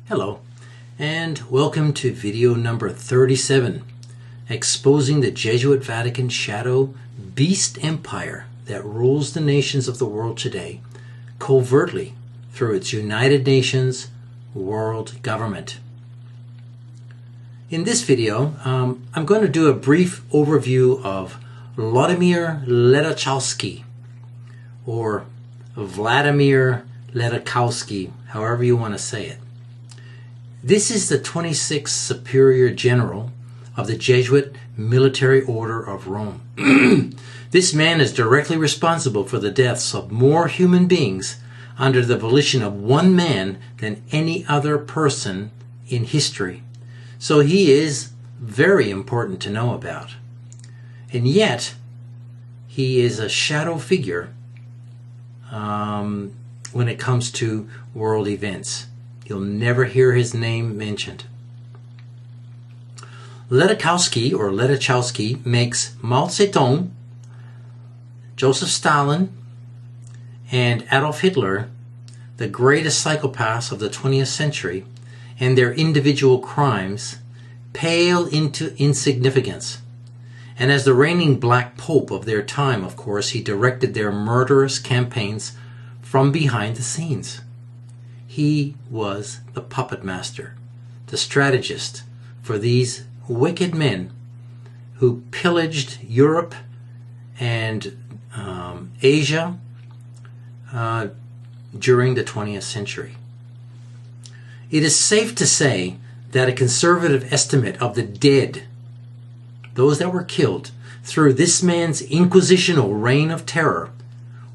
Hello, and welcome to video number 37, exposing the Jesuit Vatican shadow beast empire that rules the nations of the world today, covertly through its United Nations world government. In this video, I'm going to do a brief overview of Wlodimir Ledochowski, or Wlodimir Ledochowski, however you want to say it. This is the 26th Superior General of the Jesuit Military Order of Rome. This man is directly responsible for the deaths of more human beings under the volition of one man than any other person in history. So he is very important to know about. And yet, he is a shadow figure when it comes to world events. You'll never hear his name mentioned. Ledochowski makes Mao Zedong, Joseph Stalin, and Adolf Hitler the greatest psychopaths of the 20th century, and their individual crimes pale into insignificance. And as the reigning Black Pope of their time, of course, he directed their murderous campaigns from behind the scenes. He was the puppet master, the strategist for these wicked men who pillaged Europe and Asia during the 20th century. It is safe to say that a conservative estimate of the dead, those that were killed through this man's inquisitional reign of terror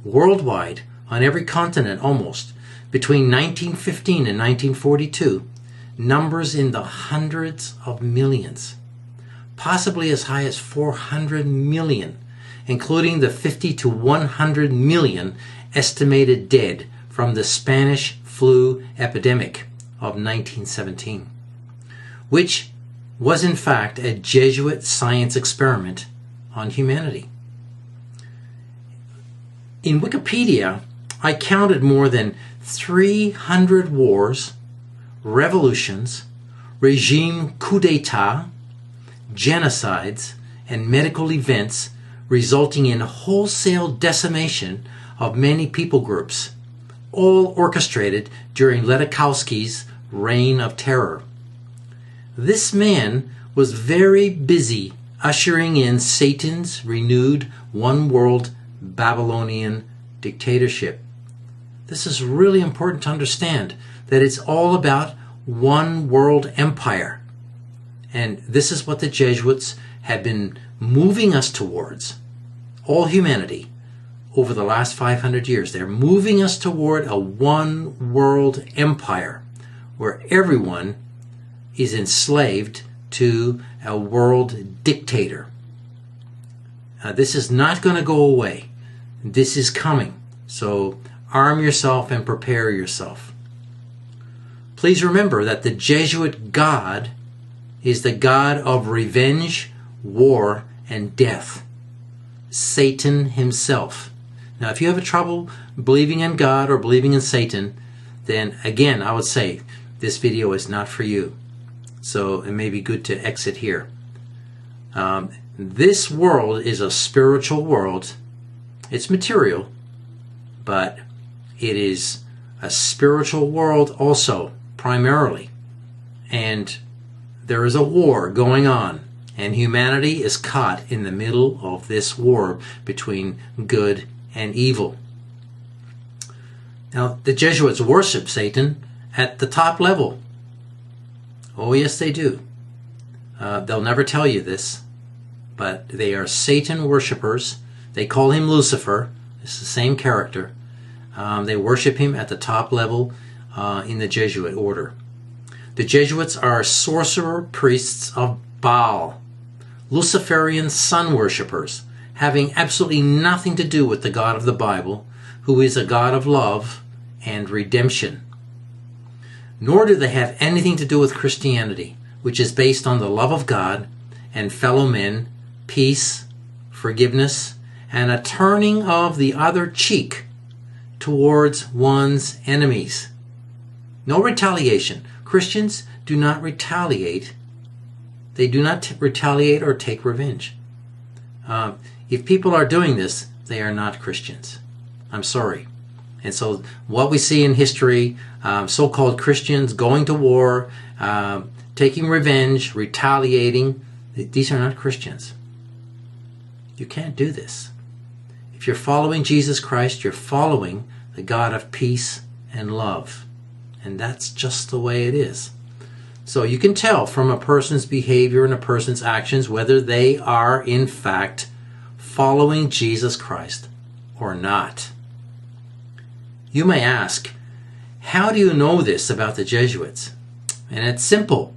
worldwide, on every continent almost, between 1915 and 1942, numbers in the hundreds of millions, possibly as high as 400 million, including the 50 to 100 million estimated dead from the Spanish flu epidemic of 1917, which was in fact a Jesuit science experiment on humanity. In Wikipedia, I counted more than 300 wars, revolutions, regime coup d'etat, genocides, and medical events resulting in wholesale decimation of many people groups, all orchestrated during Ledochowski's reign of terror. This man was very busy ushering in Satan's renewed one-world Babylonian dictatorship. This is really important to understand, that it's all about one world empire. And this is what the Jesuits have been moving us towards, all humanity, over the last 500 years. They're moving us toward a one world empire where everyone is enslaved to a world dictator. This is not going to go away. This is coming. So arm yourself and prepare yourself. Please remember that the Jesuit God is the God of revenge, war, and death. Satan himself. Now, if you have trouble believing in God or believing in Satan, then again, I would say this video is not for you. So it may be good to exit here. This world is a spiritual world. It's material, but it is a spiritual world also, primarily. And there is a war going on, and humanity is caught in the middle of this war between good and evil. Now, the Jesuits worship Satan at the top level. Oh, yes, they do. They'll never tell you this, but they are Satan worshippers. They call him Lucifer. It's the same character. They worship him at the top level in the Jesuit order. The Jesuits are sorcerer priests of Baal, Luciferian sun worshippers, having absolutely nothing to do with the God of the Bible, who is a God of love and redemption. Nor do they have anything to do with Christianity, which is based on the love of God and fellow men, peace, forgiveness, and a turning of the other cheek towards one's enemies. No retaliation. Christians do not retaliate. They do not retaliate or take revenge. If people are doing this, they are not Christians. I'm sorry. And so what we see in history, so-called Christians going to war, taking revenge, retaliating, these are not Christians. You can't do this. If you're following Jesus Christ, you're following the God of peace and love. And that's just the way it is. So you can tell from a person's behavior and a person's actions whether they are in fact following Jesus Christ or not. You may ask, how do you know this about the Jesuits? And it's simple.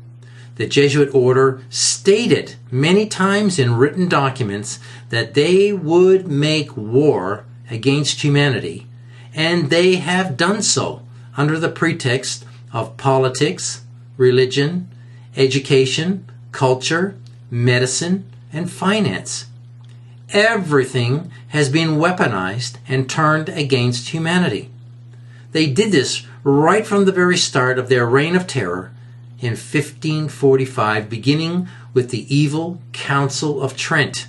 The Jesuit order stated many times in written documents that they would make war against humanity, and they have done so under the pretext of politics, religion, education, culture, medicine, and finance. Everything has been weaponized and turned against humanity. They did this right from the very start of their reign of terror in 1545, beginning with the evil Council of Trent,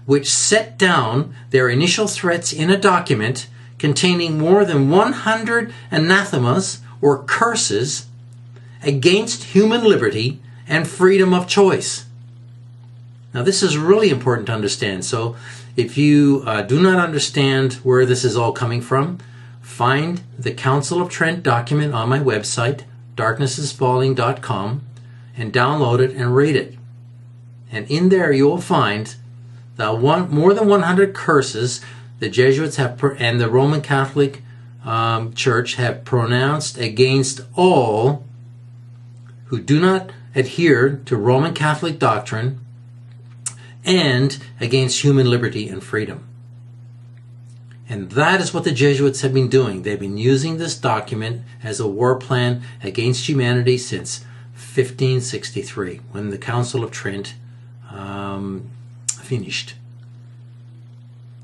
which set down their initial threats in a document containing more than 100 anathemas or curses against human liberty and freedom of choice. Now, this is really important to understand. So if you do not understand where this is all coming from, find the Council of Trent document on my website, darknessisfalling.com, and download it and read it. And in there you will find the more than 100 curses the Jesuits have and the Roman Catholic Church have pronounced against all who do not adhere to Roman Catholic doctrine and against human liberty and freedom. And that is what the Jesuits have been doing. They've been using this document as a war plan against humanity since 1563, when the Council of Trent finished.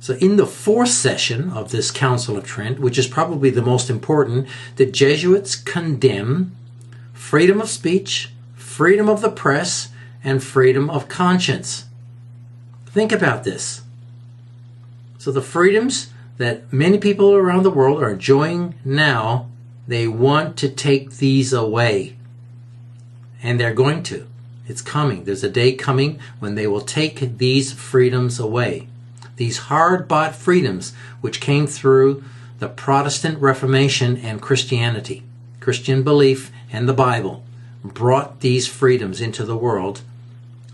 So in the fourth session of this Council of Trent, which is probably the most important, the Jesuits condemn freedom of speech, freedom of the press, and freedom of conscience. Think about this. So the freedoms that many people around the world are enjoying now, they want to take these away. And they're going to. It's coming. There's a day coming when they will take these freedoms away. These hard-bought freedoms which came through the Protestant Reformation and Christianity. Christian belief and the Bible brought these freedoms into the world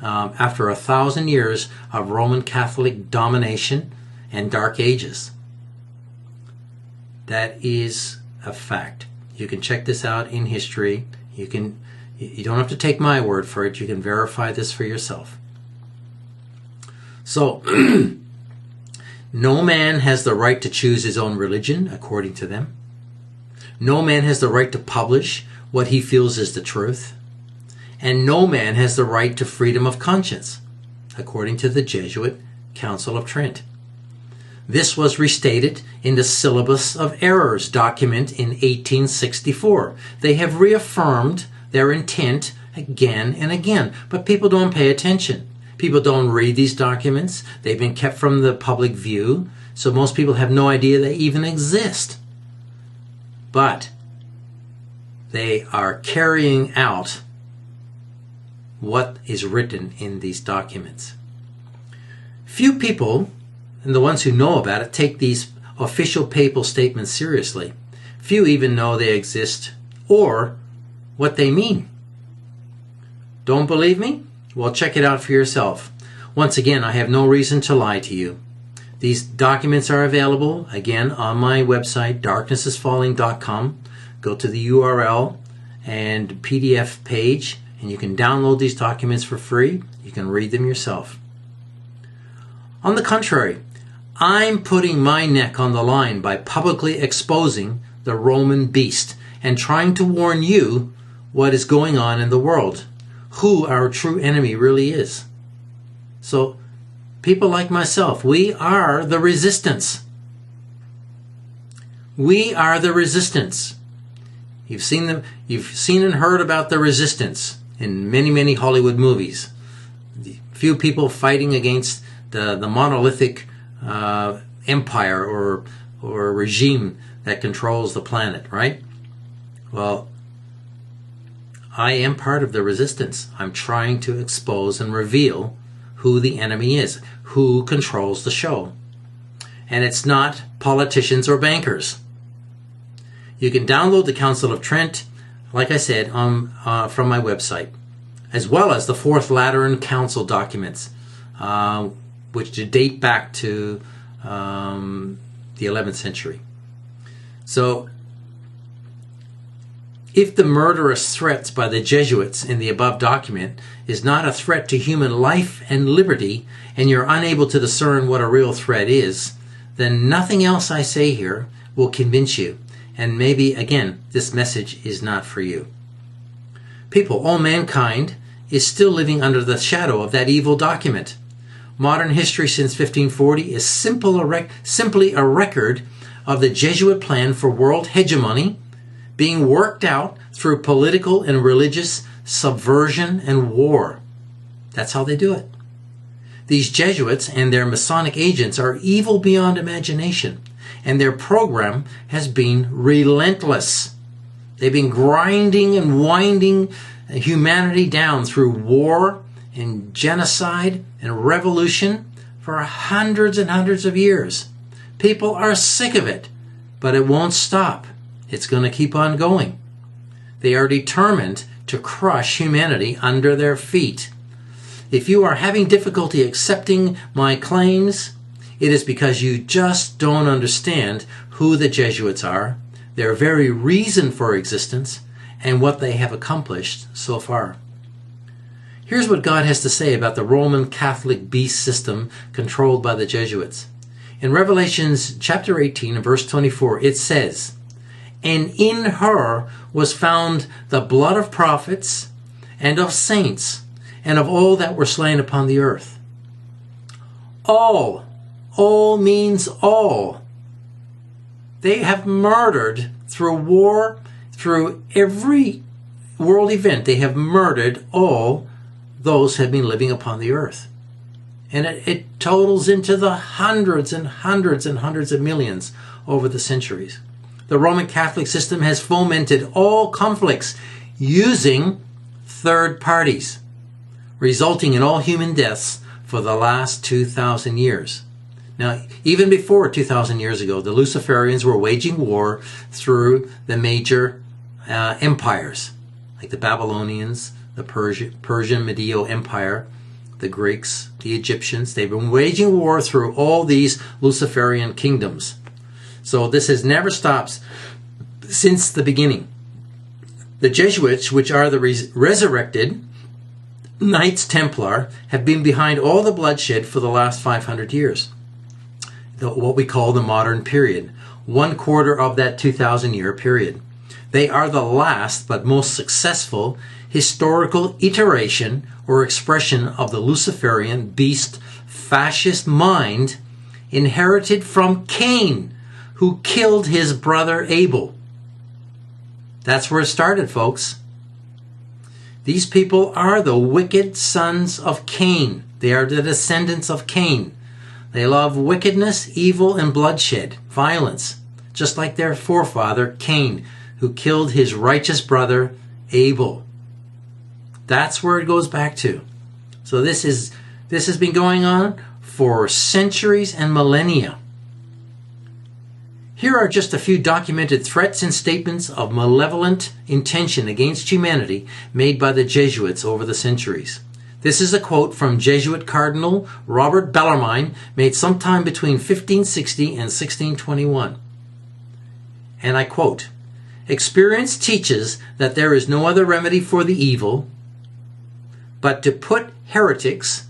after 1,000 years of Roman Catholic domination and Dark Ages. That is a fact. You can check this out in history. You don't have to take my word for it. You can verify this for yourself. So, no man has the right to choose his own religion, according to them. No man has the right to publish what he feels is the truth. And no man has the right to freedom of conscience, according to the Jesuit Council of Trent. This was restated in the Syllabus of Errors document in 1864. They have reaffirmed their intent again and again, but people don't pay attention. People don't read these documents. They've been kept from the public view, so most people have no idea they even exist. But they are carrying out what is written in these documents. Few people, and the ones who know about it, take these official papal statements seriously. Few even know they exist or what they mean. Don't believe me? Well, check it out for yourself. Once again, I have no reason to lie to you. These documents are available, again, on my website, darknessisfalling.com. Go to the URL and PDF page, and you can download these documents for free. You can read them yourself. On the contrary, I'm putting my neck on the line by publicly exposing the Roman beast and trying to warn you what is going on in the world, who our true enemy really is. So, people like myself, we are the resistance. We are the resistance. You've seen them. You've seen and heard about the resistance in many, many Hollywood movies. The few people fighting against the monolithic empire or regime that controls the planet, right? Well, I am part of the resistance. I'm trying to expose and reveal who the enemy is, who controls the show. And it's not politicians or bankers. You can download the Council of Trent, like I said, from my website, as well as the Fourth Lateran Council documents, which date back to the 11th century. So, if the murderous threats by the Jesuits in the above document is not a threat to human life and liberty, and you're unable to discern what a real threat is, then nothing else I say here will convince you. And maybe, again, this message is not for you. People, all mankind is still living under the shadow of that evil document. Modern history since 1540 is simply a record of the Jesuit plan for world hegemony being worked out through political and religious subversion and war. That's how they do it. These Jesuits and their Masonic agents are evil beyond imagination, and their program has been relentless. They've been grinding and winding humanity down through war and genocide and revolution for hundreds and hundreds of years. People are sick of it, but it won't stop. It's going to keep on going. They are determined to crush humanity under their feet. If you are having difficulty accepting my claims, it is because you just don't understand who the Jesuits are, their very reason for existence, and what they have accomplished so far. Here's what God has to say about the Roman Catholic beast system controlled by the Jesuits. In Revelations chapter 18 and verse 24, it says, "And in her was found the blood of prophets and of saints and of all that were slain upon the earth." All means all. They have murdered through war, through every world event. They have murdered all those who have been living upon the earth. And it totals into the hundreds and hundreds and hundreds of millions over the centuries. The Roman Catholic system has fomented all conflicts using third parties, resulting in all human deaths for the last 2,000 years. Now, even before 2,000 years ago, the Luciferians were waging war through the major empires, like the Babylonians, the Persian Medio Empire, the Greeks, the Egyptians. They've been waging war through all these Luciferian kingdoms. So this has never stopped since the beginning. The Jesuits, which are the resurrected Knights Templar, have been behind all the bloodshed for the last 500 years. What we call the modern period. 1/4 of that 2,000-year period. They are the last but most successful historical iteration or expression of the Luciferian beast fascist mind inherited from Cain, who killed his brother Abel. That's where it started, folks. These people are the wicked sons of Cain. They are the descendants of Cain. They love wickedness, evil, and bloodshed, violence, just like their forefather Cain, who killed his righteous brother Abel. That's where it goes back to. So this has been going on for centuries and millennia. Here are just a few documented threats and statements of malevolent intention against humanity made by the Jesuits over the centuries. This is a quote from Jesuit Cardinal Robert Bellarmine, made sometime between 1560 and 1621. And I quote, "Experience teaches that there is no other remedy for the evil but to put heretics,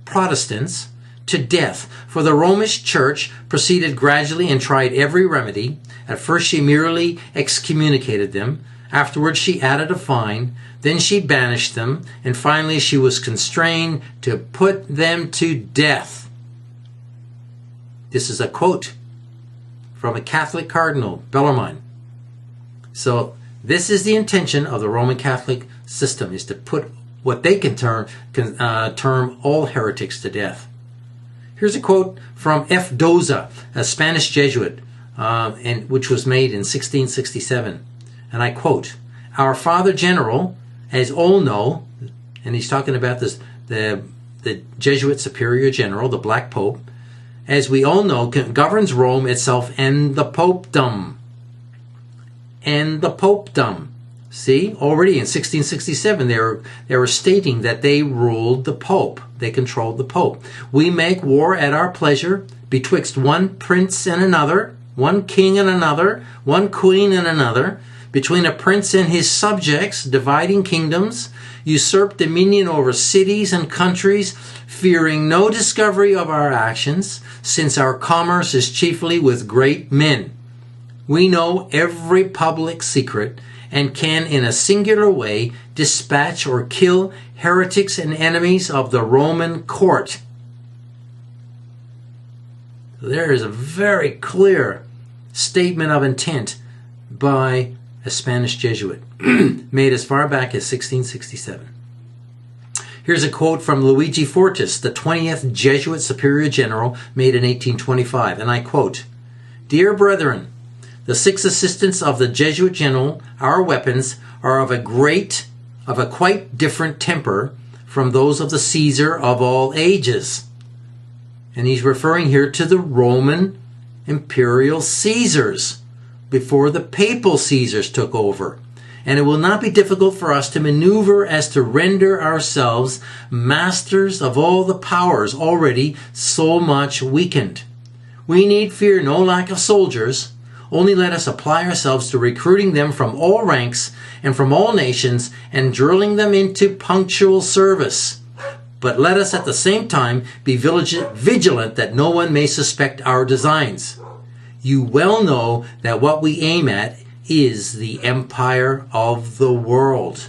Protestants, to death. For the Romish Church proceeded gradually and tried every remedy. At first she merely excommunicated them. Afterwards she added a fine. Then she banished them. And finally she was constrained to put them to death." This is a quote from a Catholic cardinal, Bellarmine. So This is the intention of the Roman Catholic system, is to put what they can term all heretics to death. Here's a quote from F. Doza, a Spanish Jesuit, which was made in 1667. And I quote, "Our Father General, as all know," and he's talking about the Jesuit Superior General, the Black Pope, "as we all know, governs Rome itself and the Popedom." And the Popedom. See, already in 1667 they were stating that they ruled the Pope. They controlled the Pope. "We make war at our pleasure betwixt one prince and another, one king and another, one queen and another, between a prince and his subjects, dividing kingdoms, usurp dominion over cities and countries, fearing no discovery of our actions, since our commerce is chiefly with great men. We know every public secret, and can in a singular way dispatch or kill heretics and enemies of the Roman court." There is a very clear statement of intent by a Spanish Jesuit, made as far back as 1667. Here's a quote from Luigi Fortis, the 20th Jesuit Superior General, made in 1825, and I quote, "Dear brethren, the 6 assistants of the Jesuit General, our weapons, are of a quite different temper from those of the Caesar of all ages." And he's referring here to the Roman imperial Caesars, before the papal Caesars took over. "And it will not be difficult for us to maneuver as to render ourselves masters of all the powers already so much weakened. We need fear no lack of soldiers. Only let us apply ourselves to recruiting them from all ranks and from all nations, and drilling them into punctual service. But let us at the same time be vigilant that no one may suspect our designs. You well know that what we aim at is the empire of the world."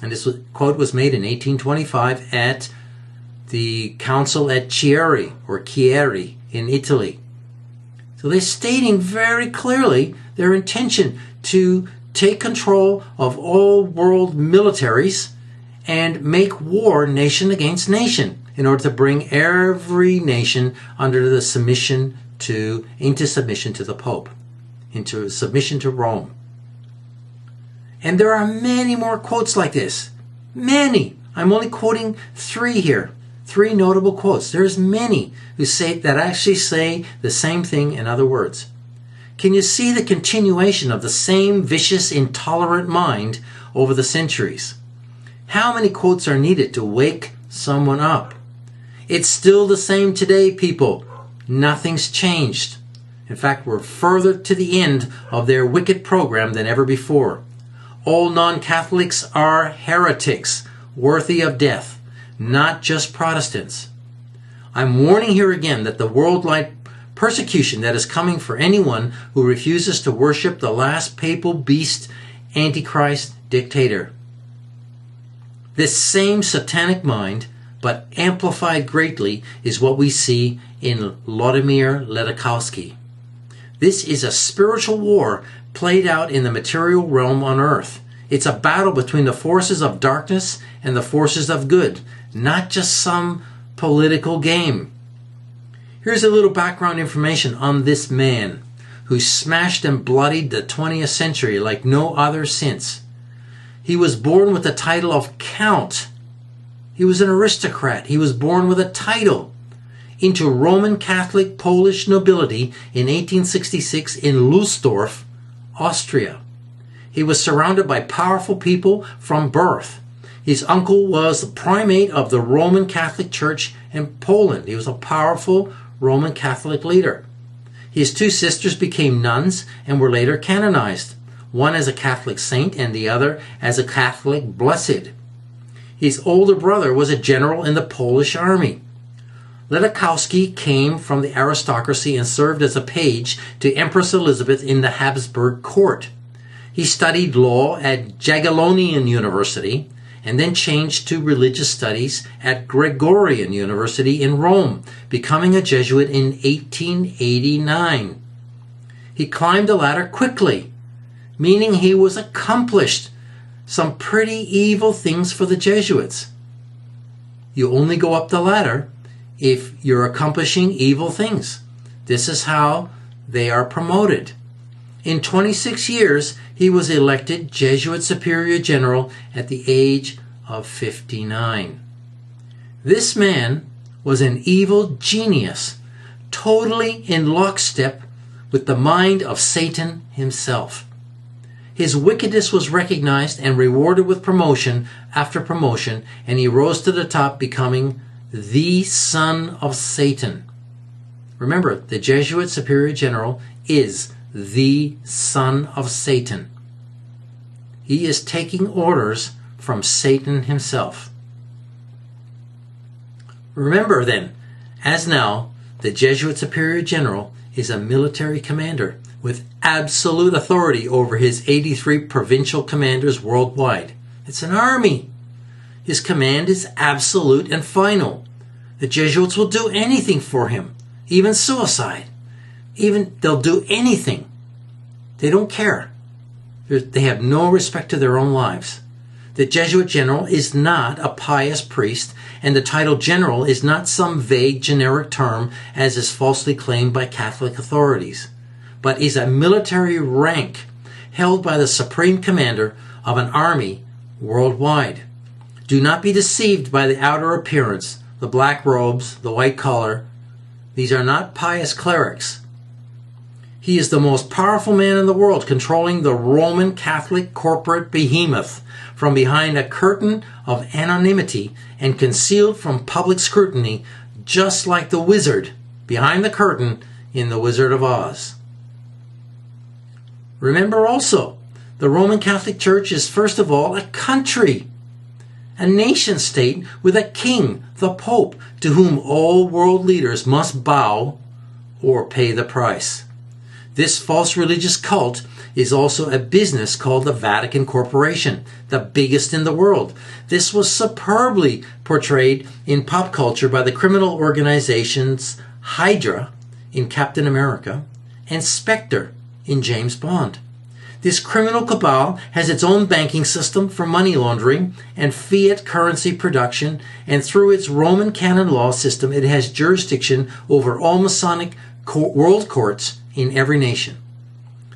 And this quote was made in 1825 at the council at Chieri in Italy. So they're stating very clearly their intention to take control of all world militaries and make war nation against nation in order to bring every nation under the into submission to the Pope, into submission to Rome. And there are many more quotes like this. Many. I'm only quoting 3 here. 3 notable quotes. There's many that actually say the same thing in other words. Can you see the continuation of the same vicious, intolerant mind over the centuries? How many quotes are needed to wake someone up? It's still the same today, people. Nothing's changed. In fact, we're further to the end of their wicked program than ever before. All non-Catholics are heretics, worthy of death, not just Protestants. I'm warning here again that the worldwide persecution that is coming for anyone who refuses to worship the last papal beast, Antichrist dictator. This same satanic mind, but amplified greatly, is what we see in Wlodimir Ledochowski. This is a spiritual war played out in the material realm on earth. It's a battle between the forces of darkness and the forces of good, not just some political game. Here's a little background information on this man who smashed and bloodied the 20th century like no other since. He was born with the title of Count. He was an aristocrat. He was born with a title into Roman Catholic Polish nobility in 1866 in Lustdorf, Austria. He was surrounded by powerful people from birth. His uncle was the primate of the Roman Catholic Church in Poland. He was a powerful Roman Catholic leader. His 2 sisters became nuns and were later canonized, one as a Catholic saint and the other as a Catholic blessed. His older brother was a general in the Polish army. Ledochowski came from the aristocracy and served as a page to Empress Elizabeth in the Habsburg court. He studied law at Jagiellonian University and then changed to religious studies at Gregorian University in Rome, becoming a Jesuit in 1889. He climbed the ladder quickly, meaning he was accomplished some pretty evil things for the Jesuits. You only go up the ladder if you're accomplishing evil things. This is how they are promoted. In 26 years, he was elected Jesuit Superior General at the age of 59. This man was an evil genius, totally in lockstep with the mind of Satan himself. His wickedness was recognized and rewarded with promotion after promotion, and he rose to the top, becoming the son of Satan. Remember, the Jesuit Superior General is the son of Satan. He is taking orders from Satan himself. Remember then, as now, the Jesuit Superior General is a military commander with absolute authority over his 83 provincial commanders worldwide. It's an army. His command is absolute and final. The Jesuits will do anything for him, even suicide. They'll do anything. They don't care. They have no respect to their own lives. The Jesuit general is not a pious priest, and the title general is not some vague generic term as is falsely claimed by Catholic authorities, but is a military rank held by the supreme commander of an army worldwide. Do not be deceived by the outer appearance, the black robes, the white collar. These are not pious clerics. He is the most powerful man in the world, controlling the Roman Catholic corporate behemoth from behind a curtain of anonymity and concealed from public scrutiny, just like the wizard behind the curtain in The Wizard of Oz. Remember also, the Roman Catholic Church is first of all a country, a nation state with a king, the Pope, to whom all world leaders must bow or pay the price. This false religious cult is also a business called the Vatican Corporation, the biggest in the world. This was superbly portrayed in pop culture by the criminal organizations Hydra in Captain America and Spectre in James Bond. This criminal cabal has its own banking system for money laundering and fiat currency production, and through its Roman canon law system, it has jurisdiction over all Masonic world courts in every nation.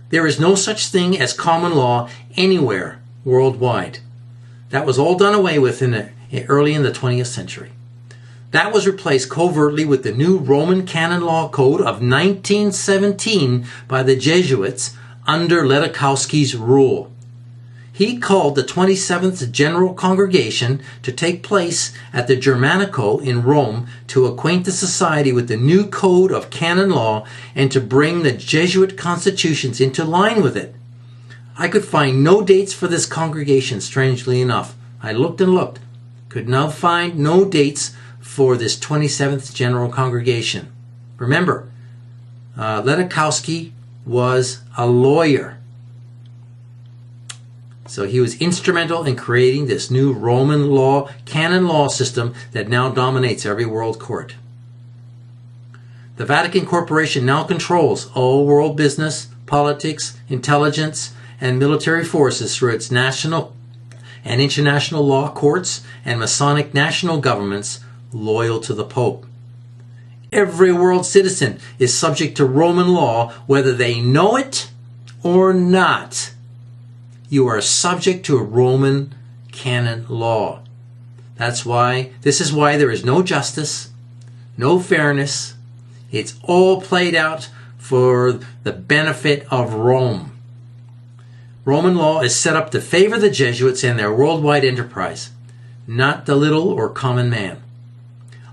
There is no such thing as common law anywhere worldwide. That was all done away with early in the 20th century. That was replaced covertly with the new Roman Canon Law Code of 1917 by the Jesuits under Ledochowski's rule. He called the 27th General Congregation to take place at the Germanico in Rome to acquaint the society with the new code of canon law and to bring the Jesuit constitutions into line with it. I could find no dates for this congregation, strangely enough. I looked and looked. Could now find no dates for this 27th General Congregation. Remember, Ledochowski was a lawyer. So he was instrumental in creating this new Roman law, canon law system that now dominates every world court. The Vatican Corporation now controls all world business, politics, intelligence, and military forces through its national and international law courts and Masonic national governments loyal to the Pope. Every world citizen is subject to Roman law, whether they know it or not. You are subject to a Roman canon law. This is why there is no justice, no fairness. It's all played out for the benefit of Rome. Roman law is set up to favor the Jesuits and their worldwide enterprise, not the little or common man.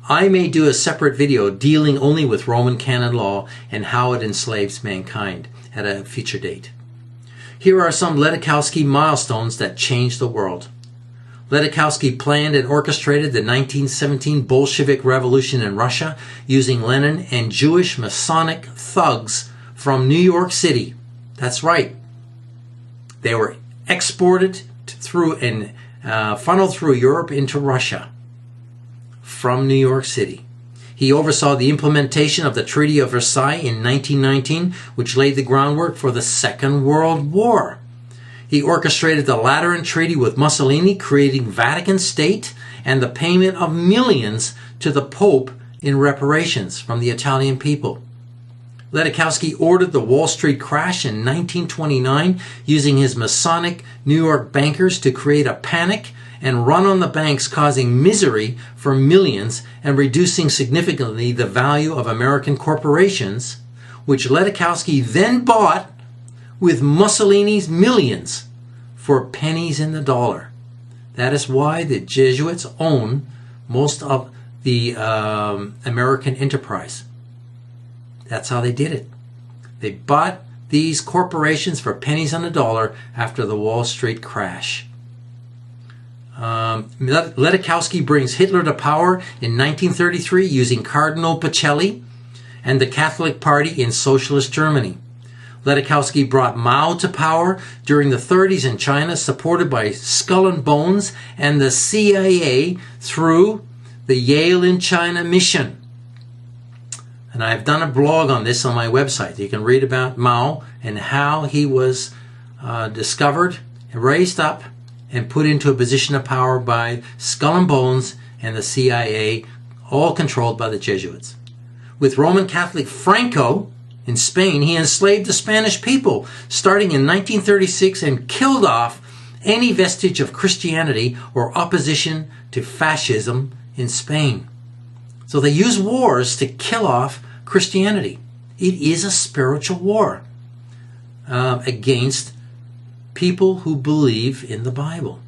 I may do a separate video dealing only with Roman canon law and how it enslaves mankind at a future date. Here are some Ledochowski milestones that changed the world. Ledochowski planned and orchestrated the 1917 Bolshevik Revolution in Russia using Lenin and Jewish Masonic thugs from New York City. That's right. They were exported through and funneled through Europe into Russia from New York City. He oversaw the implementation of the Treaty of Versailles in 1919, which laid the groundwork for the Second World War. He orchestrated the Lateran Treaty with Mussolini, creating Vatican State and the payment of millions to the Pope in reparations from the Italian people. Ledochowski ordered the Wall Street crash in 1929, using his Masonic New York bankers to create a panic and run on the banks, causing misery for millions and reducing significantly the value of American corporations, which Ledochowski then bought with Mussolini's millions for pennies in the dollar. That is why the Jesuits own most of the American enterprise. That's how they did it. They bought these corporations for pennies on the dollar after the Wall Street crash. Ledochowski brings Hitler to power in 1933 using Cardinal Pacelli and the Catholic Party in Socialist Germany. Ledochowski brought Mao to power during the 30s in China, supported by Skull and Bones and the CIA through the Yale in China mission. And I've done a blog on this on my website. You can read about Mao and how he was discovered, raised up, and put into a position of power by Skull and Bones and the CIA, all controlled by the Jesuits. With Roman Catholic Franco in Spain, he enslaved the Spanish people starting in 1936 and killed off any vestige of Christianity or opposition to fascism in Spain. So they use wars to kill off Christianity. It is a spiritual war against people who believe in the Bible.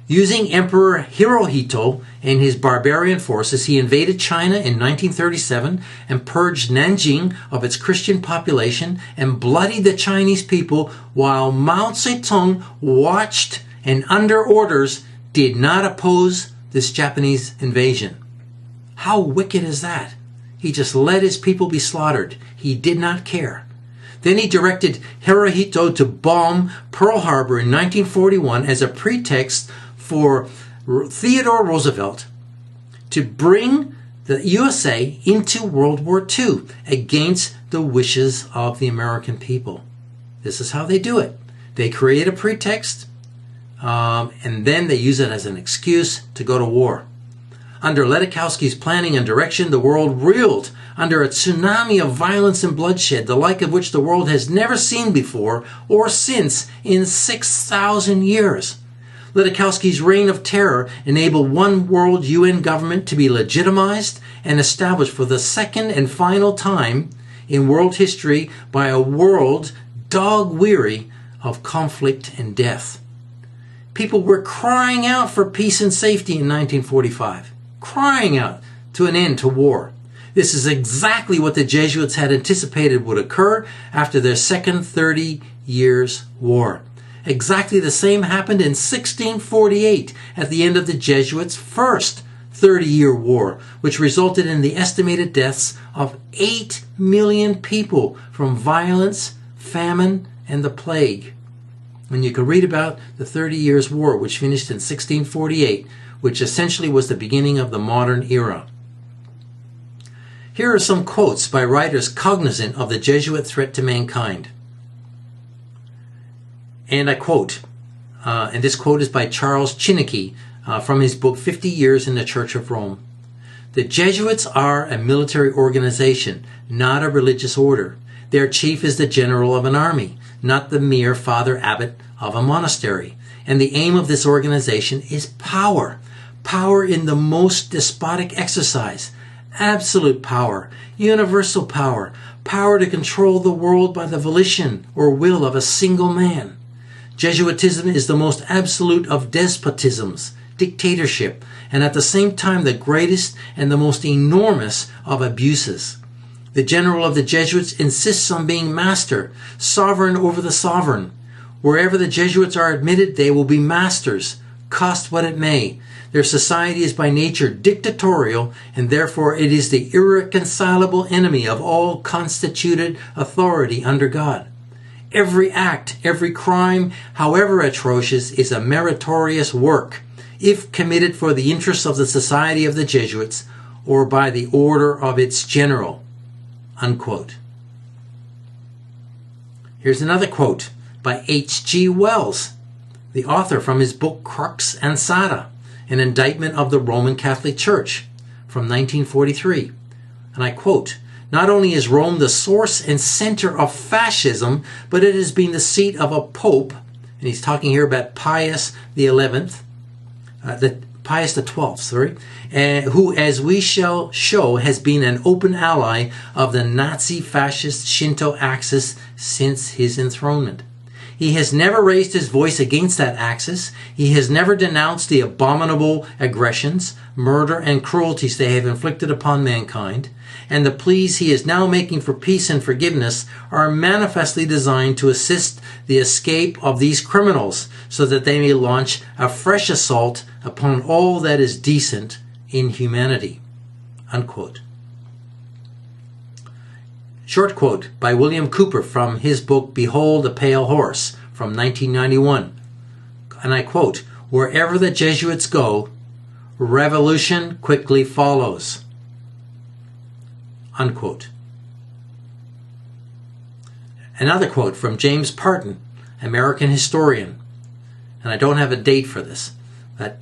Using Emperor Hirohito and his barbarian forces, he invaded China in 1937 and purged Nanjing of its Christian population and bloodied the Chinese people, while Mao Zedong watched and under orders did not oppose this Japanese invasion. How wicked is that? He just let his people be slaughtered. He did not care. Then he directed Hirohito to bomb Pearl Harbor in 1941 as a pretext for Theodor Roosevelt to bring the USA into World War II against the wishes of the American people. This is how they do it. They create a pretext and then they use it as an excuse to go to war. Under Ledochowski's planning and direction, the world reeled under a tsunami of violence and bloodshed, the like of which the world has never seen before or since in 6,000 years. Ledochowski's reign of terror enabled one world UN government to be legitimized and established for the second and final time in world history by a world dog-weary of conflict and death. People were crying out for peace and safety in 1945. Crying out to an end to war. This is exactly what the Jesuits had anticipated would occur after their second 30 Years' War. Exactly the same happened in 1648 at the end of the Jesuits' first 30-year war, which resulted in the estimated deaths of 8 million people from violence, famine, and the plague. And you can read about the 30 Years' War, which finished in 1648, which essentially was the beginning of the modern era. Here are some quotes by writers cognizant of the Jesuit threat to mankind. And I quote, and this quote is by Charles Chinnicky from his book 50 Years in the Church of Rome. The Jesuits are a military organization, not a religious order. Their chief is the general of an army, not the mere father abbot of a monastery. And the aim of this organization is power. Power in the most despotic exercise. Absolute power. Universal power. Power to control the world by the volition or will of a single man. Jesuitism is the most absolute of despotisms, dictatorship, and at the same time the greatest and the most enormous of abuses. The general of the Jesuits insists on being master, sovereign over the sovereign. Wherever the Jesuits are admitted, they will be masters, cost what it may. Their society is by nature dictatorial, and therefore it is the irreconcilable enemy of all constituted authority under God. Every act, every crime, however atrocious, is a meritorious work, if committed for the interests of the Society of the Jesuits or by the order of its general." Unquote. Here's another quote by H.G. Wells, the author, from his book Crux Ansata, an indictment of the Roman Catholic Church from 1943. And I quote, "Not only is Rome the source and center of fascism, but it has been the seat of a pope," and he's talking here about Pius the 11th, Pius the 12th, who, as we shall show, has been an open ally of the Nazi fascist Shinto axis since his enthronement. He has never raised his voice against that axis. He has never denounced the abominable aggressions, murder, and cruelties they have inflicted upon mankind. And the pleas he is now making for peace and forgiveness are manifestly designed to assist the escape of these criminals, so that they may launch a fresh assault upon all that is decent in humanity." Unquote. Short quote by William Cooper from his book Behold a Pale Horse from 1991. And I quote, "Wherever the Jesuits go, revolution quickly follows." Unquote. Another quote from James Parton, American historian. And I don't have a date for this, but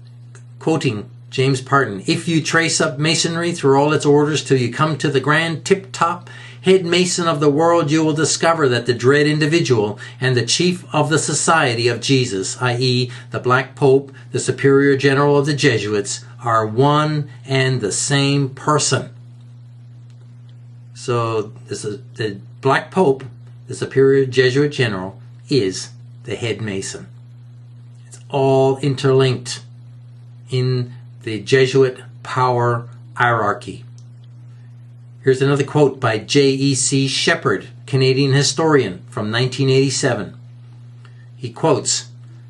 quoting James Parton, "If you trace up Masonry through all its orders till you come to the grand tip-top head Mason of the world, you will discover that the dread individual and the chief of the Society of Jesus, i.e. the Black Pope, the Superior General of the Jesuits, are one and the same person." So this is the Black Pope, the Superior Jesuit General, is the head Mason. It's all interlinked in the Jesuit power hierarchy. Here's another quote by J.E.C. Shepherd, Canadian historian, from 1987. He quotes,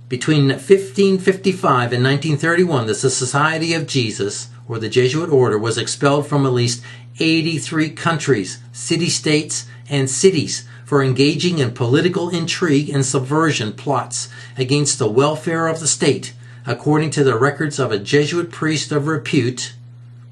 "Between 1555 and 1931, the Society of Jesus, or the Jesuit Order, was expelled from at least 83 countries, city-states, and cities for engaging in political intrigue and subversion plots against the welfare of the state, according to the records of a Jesuit priest of repute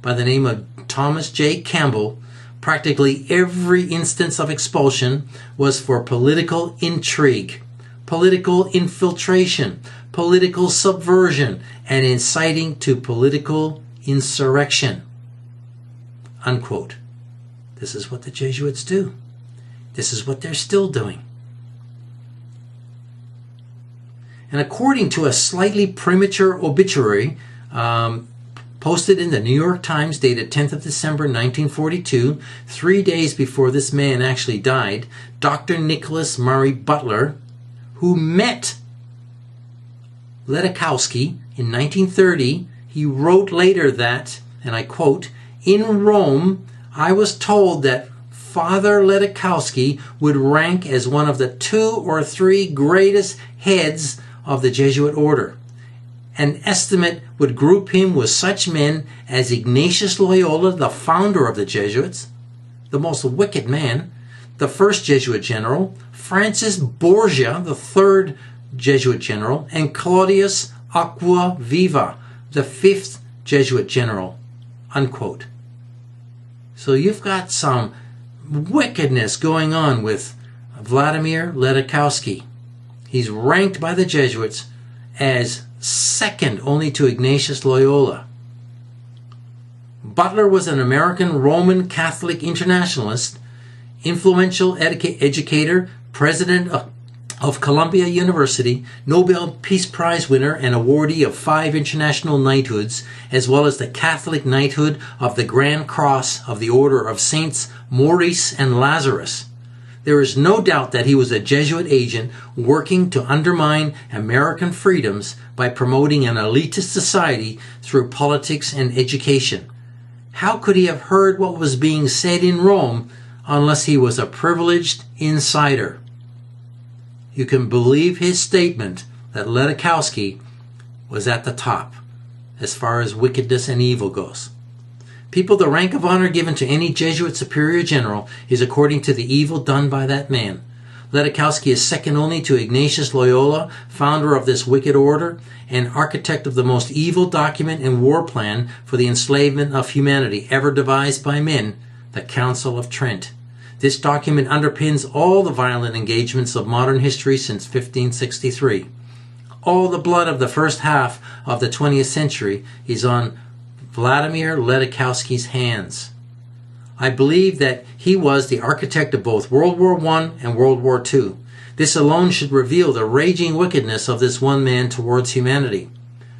by the name of Thomas J. Campbell. Practically every instance of expulsion was for political intrigue, political infiltration, political subversion, and inciting to political insurrection." Unquote. This is what the Jesuits do. This is what they're still doing. And according to a slightly premature obituary posted in the New York Times dated 10th of December 1942, 3 days before this man actually died, Dr. Nicholas Murray Butler, who met Ledochowski in 1930, he wrote later that, and I quote, "In Rome, I was told that Father Ledochowski would rank as one of the 2 or 3 greatest heads of the Jesuit order. An estimate would group him with such men as Ignatius Loyola, the founder of the Jesuits, the most wicked man, the first Jesuit general, Francis Borgia, the third Jesuit general, and Claudius Aquaviva, the 5th Jesuit general." Unquote. So you've got some wickedness going on with Wlodimir Ledochowski. He's ranked by the Jesuits as second only to Ignatius Loyola. Butler was an American Roman Catholic internationalist, influential educator, president of Columbia University, Nobel Peace Prize winner, and awardee of 5 international knighthoods, as well as the Catholic knighthood of the Grand Cross of the Order of Saints Maurice and Lazarus. There is no doubt that he was a Jesuit agent working to undermine American freedoms by promoting an elitist society through politics and education. How could he have heard what was being said in Rome unless he was a privileged insider? You can believe his statement that Ledochowski was at the top as far as wickedness and evil goes. People, the rank of honor given to any Jesuit Superior General is according to the evil done by that man. Ledochowski is second only to Ignatius Loyola, founder of this wicked order, and architect of the most evil document and war plan for the enslavement of humanity ever devised by men, the Council of Trent. This document underpins all the violent engagements of modern history since 1563. All the blood of the first half of the 20th century is on Wlodimir Ledochowski's hands. I believe that he was the architect of both World War I and World War II. This alone should reveal the raging wickedness of this one man towards humanity.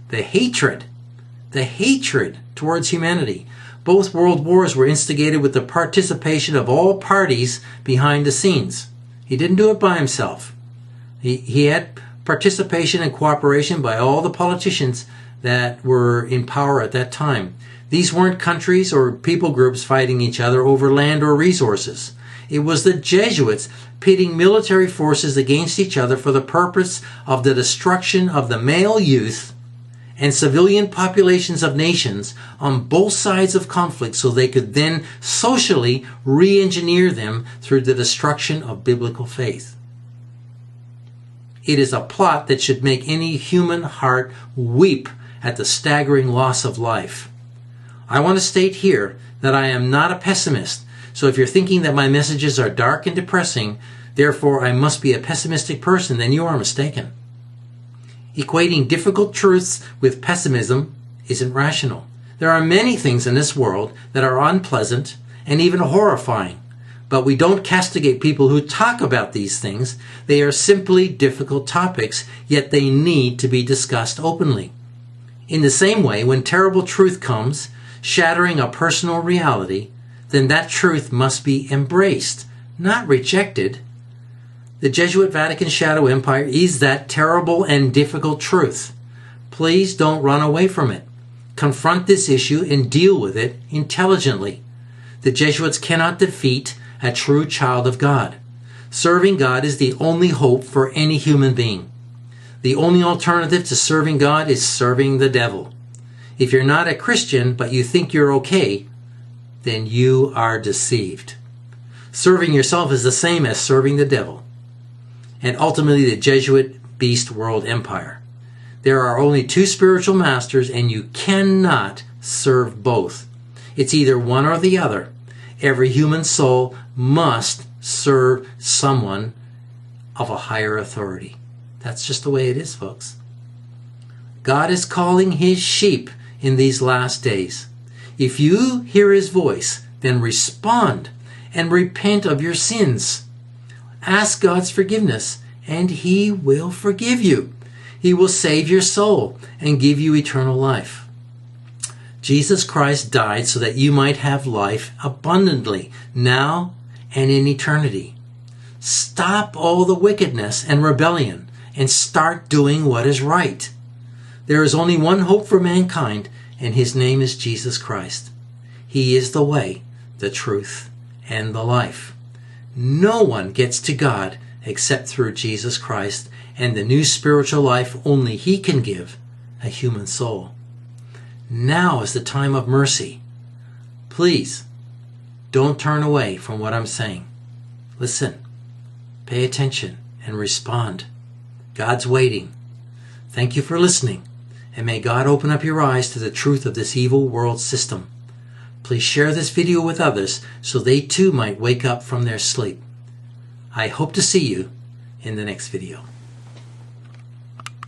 The hatred towards humanity. Both world wars were instigated with the participation of all parties behind the scenes. He didn't do it by himself. He had participation and cooperation by all the politicians that were in power at that time. These weren't countries or people groups fighting each other over land or resources. It was the Jesuits pitting military forces against each other for the purpose of the destruction of the male youth and civilian populations of nations on both sides of conflict, so they could then socially re-engineer them through the destruction of biblical faith. It is a plot that should make any human heart weep at the staggering loss of life. I want to state here that I am not a pessimist, so if you're thinking that my messages are dark and depressing, therefore I must be a pessimistic person, then you are mistaken. Equating difficult truths with pessimism isn't rational. There are many things in this world that are unpleasant and even horrifying, but we don't castigate people who talk about these things. They are simply difficult topics, yet they need to be discussed openly. In the same way, when terrible truth comes, shattering a personal reality, then that truth must be embraced, not rejected. The Jesuit Vatican shadow empire is that terrible and difficult truth. Please don't run away from it. Confront this issue and deal with it intelligently. The Jesuits cannot defeat a true child of God. Serving God is the only hope for any human being. The only alternative to serving God is serving the devil. If you're not a Christian but you think you're okay, then you are deceived. Serving yourself is the same as serving the devil, and ultimately the Jesuit beast world empire. There are only two spiritual masters, and you cannot serve both. It's either one or the other. Every human soul must serve someone of a higher authority. That's just the way it is, folks. God is calling his sheep in these last days. If you hear his voice, then respond and repent of your sins. Ask God's forgiveness, and he will forgive you. He will save your soul and give you eternal life. Jesus Christ died so that you might have life abundantly, now and in eternity. Stop all the wickedness and rebellion and start doing what is right. There is only one hope for mankind, and his name is Jesus Christ. He is the way, the truth, and the life. No one gets to God except through Jesus Christ and the new spiritual life only he can give a human soul. Now is the time of mercy. Please, don't turn away from what I'm saying. Listen, pay attention, and respond. God's waiting. Thank you for listening, and may God open up your eyes to the truth of this evil world system. Please share this video with others so they too might wake up from their sleep. I hope to see you in the next video.